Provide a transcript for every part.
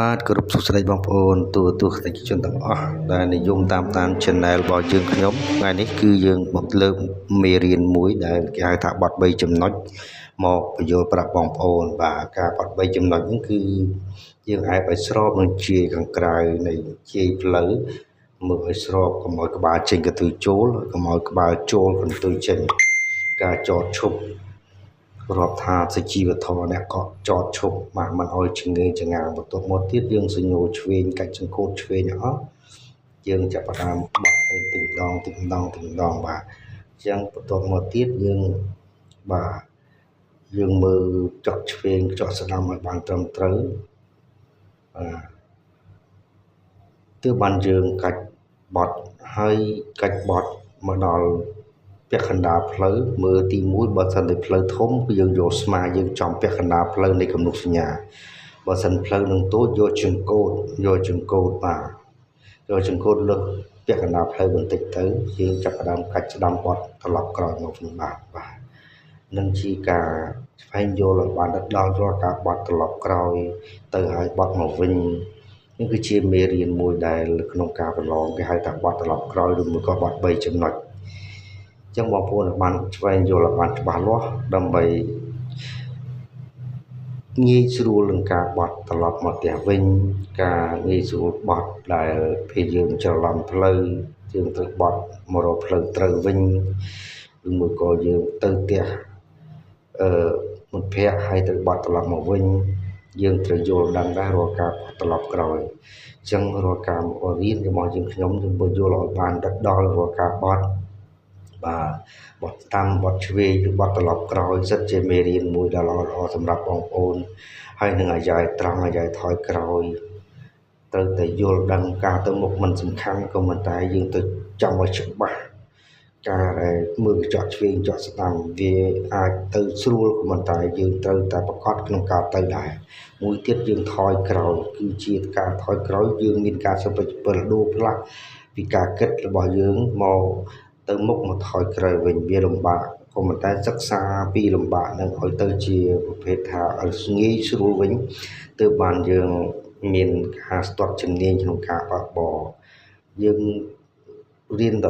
បាទគោរពសួស្តីបងប្អូនទូទាំងជនទាំងអស់ដែលនិយមតាម channel របស់យើងខ្ញុំថ្ងៃនេះគឺយើងមកលើកមេរៀនមួយដែលគេហៅថាបទ3ចំណុចមកបញ្យល់ប្រាប់បងប្អូនបាទការបទ3ចំណុចហ្នឹងគឺយើងអាចឲ្យស្របនឹងជាយខាងក្រៅនៃជាយផ្លូវមើលឲ្យស្របកុំឲ្យក្បាលចេញកន្ទុយចូលកុំឲ្យក្បាលចូលកន្ទុយចេញការចតឈប់រាប់ថាសុជីវធម៌អ្នកក៏ចតឈប់បាទមិនអោយចង្ងេចង្ងាបន្ទាប់មកទៀតយើងសញ្ញោឆ្វេងកាច់ចង្កូតឆ្វេងអស់យើងចាប់ផ្ដើមបត់ទៅទីម្ដងបាទអញ្ចឹងបន្ទាប់មកទៀតយើងបាទយើងមើលចកឆ្វេងចកស្ដាំឲ្យបានត្រឹមត្រូវបាទទើបបានយើងកាច់បត់ហើយកាច់បត់មកដល់ពាក់កណ្ដាលផ្លូវមើលទី1បើសិនតែផ្លូវធំគឺយើងយកស្មាយើងចំពាក់កណ្ដាលផ្លូវនៃគំនុកសញ្ញាបើសិនផ្លូវនឹងតូចយកចង្កូតបាទយកចង្កូតលើសពាក់កណ្ដាលផ្លូវបន្តិចទៅយើងចាប់ផ្ដើមកាច់ស្ដាំបត់ត្រឡប់ក្រោយមកវិញបាទនឹងជាការស្វែងយល់ឲ្យបានដិតដល់រាល់ការបត់ត្រឡប់ក្រោយទៅហើយបត់មកវិញនេះគឺជាមេរៀនមួយដែលក្នុងការប្រឡងគេហៅថាបត់ត្រឡប់ក្រោយឬមួយក៏បត់3ចំណុចចឹងបងប្អូនបានស្វែងយល់ឲ្យបានច្បាស់លាស់ដើម្បីងាយស្រួលនឹងការបត់ត្រឡប់មកផ្ទះវិញការងាយស្រួលបត់ដែលពេលយើងច្រឡំផ្លូវយើងត្រូវបត់មករកផ្លូវត្រូវវិញឬមួយក៏យើងទៅផ្ទះមិត្តភ័ក្តិហើយត្រូវបត់ត្រឡប់មកវិញយើងត្រូវយល់ដឹងដែររាល់ការបត់ត្រឡប់ក្រោយអញ្ចឹងរាល់ការរៀនរបស់យើងខ្ញុំមើលយល់ឲ្យបានដិតដល់រាល់ការបត់បាទបត់តាមបត់ឆ្វេងឬបត់ត្រឡប់ក្រោយសិតជាមេរៀនមួយដ៏ល្អសម្រាប់បងប្អូនហើយនឹងអាយ៉ៃត្រង់អាយ៉ៃថយក្រោយត្រូវតែយល់ដឹងការទៅមុខមិនសំខាន់ក៏ប៉ុន្តែយើងទៅចង់ឲ្យច្បាស់ការដែលមើលកញ្ចក់ឆ្វេងកញ្ចក់ស្ដាំវាអាចទៅស្រួលក៏ប៉ុន្តែយើងត្រូវតែប្រកបក្នុងការទៅដែរមួយទៀតយើងថយក្រោយគឺជាការថយក្រោយយើងមានការសុភចិត្តដូរផ្លាស់ពីការគិតរបស់យើងមកទៅមុខមកថយក្រោយវិញវាលំបាកក៏ប៉ុន្តែសិក្សាពីលំបាកនឹងឲ្យទៅជាប្រភេទថាឲ្យងាយស្រួលវិញទើបបានយើងមានការស្ទាត់ជំនាញក្នុងការបើកបរយើងរៀនដ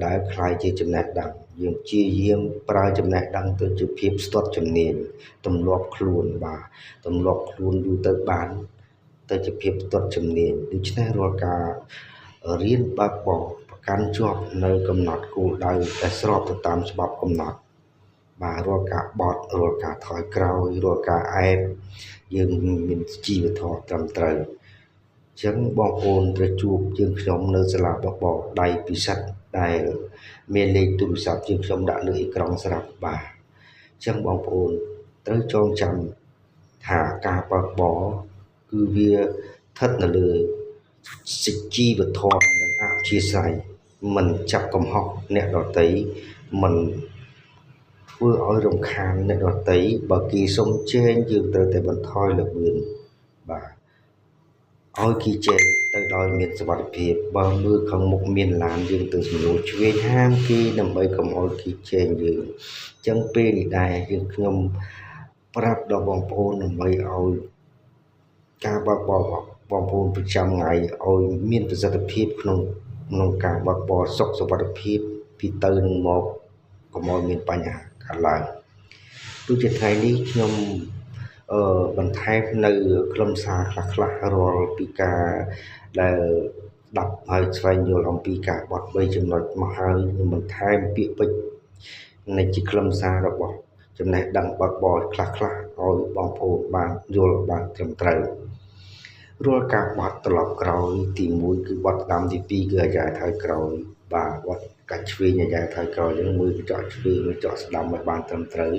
ដែលខ្លាយជាចំណេះដឹងយើងព្យាយាមប្រើចំណេះដឹងទៅជាភាពស្ទាត់ជំនាញទម្លាប់ខ្លួនបាទទម្លាប់ខ្លួនយូរទៅបានទៅជាភាពស្ទាត់ជំនាញដូច្នេះរាល់ការរៀនបើកបរប្រកាន់ជាប់នៅកំណត់គោលដៅដែលស្របទៅតាមច្បាប់កំណត់បាទរាល់ការបត់រាល់ការថយក្រោយរាល់ការអែបយើងមានជីវធម៌ត្រឹមត្រូវអញ្ចឹងបងប្អូនត្រូវជួបយើងខ្ញុំនៅសាលាបបដៃពិសិដ្ឋដែលមានលេខទូរស័ព្ទយើងខ្ញុំដាក់លើអេក្រង់ស្រាប់បាទអញ្ចឹងបងប្អូនត្រូវចងចាំថាការបើកបរគឺវាស្ថិតនៅលើសុជីវធម៌និងអព្យាស្រ័យមិនចាប់កំហុសអ្នកដទៃមិនធ្វើឲ្យរំខានអ្នកដទៃបើគេសុំជែងយើងត្រូវតែបន្ថយល្បឿនបាទឲ្យគេជែងទៅដោយមានសុវត្ថិភាពបើមើលខាងមុខមានឡានយើងទៅស្រួលឆ្វេងហាមគេដើម្បីកុំឲ្យគេជែងយើងអញ្ចឹងពេលនេះដែរយើងខ្ញុំប្រាប់ដល់បងប្អូនដើម្បីឲ្យការបើកបរបងប្អូនប្រចាំថ្ងៃឲ្យមានប្រសិទ្ធភាពក្នុងការបើកបរសុខសុវត្ថិភាពពីទៅនឹងមកកុំឲ្យមានបញ្ហាកើតឡើងដូចជាថ្ងៃនេះខ្ញុំបន្ថែមនៅខ្លឹមសារខ្លះរាល់ពីការដែលដាប់ហើយស្វែងយល់អំពីការបត់3ចំណុចមកហើយខ្ញុំបន្ថែមពាក្យពេចន៍នៃជាខ្លឹមសាររបស់ចំណេះដឹងបើកបរខ្លះឲ្យបងប្អូនបានយល់បានត្រឹមត្រូវរាល់ការបត់ត្រឡប់ក្រោយទី1គឺបត់តាមទី2គឺអាយ៉ៃថយក្រោយបាទបត់កាច់ឆ្វេងអាយ៉ៃថយក្រោយហ្នឹងមើលកញ្ចក់ឆ្វេងកញ្ចក់ស្ដាំឲ្យបានត្រឹមត្រូវ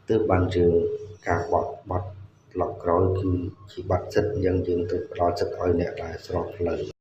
ទើបបានយើងការបត់ត្រឡប់ក្រោយគឺជាបាត់សិទ្ធយើងទៅផ្ដល់សិទ្ធឲ្យអ្នកដែលស្របផ្លូវ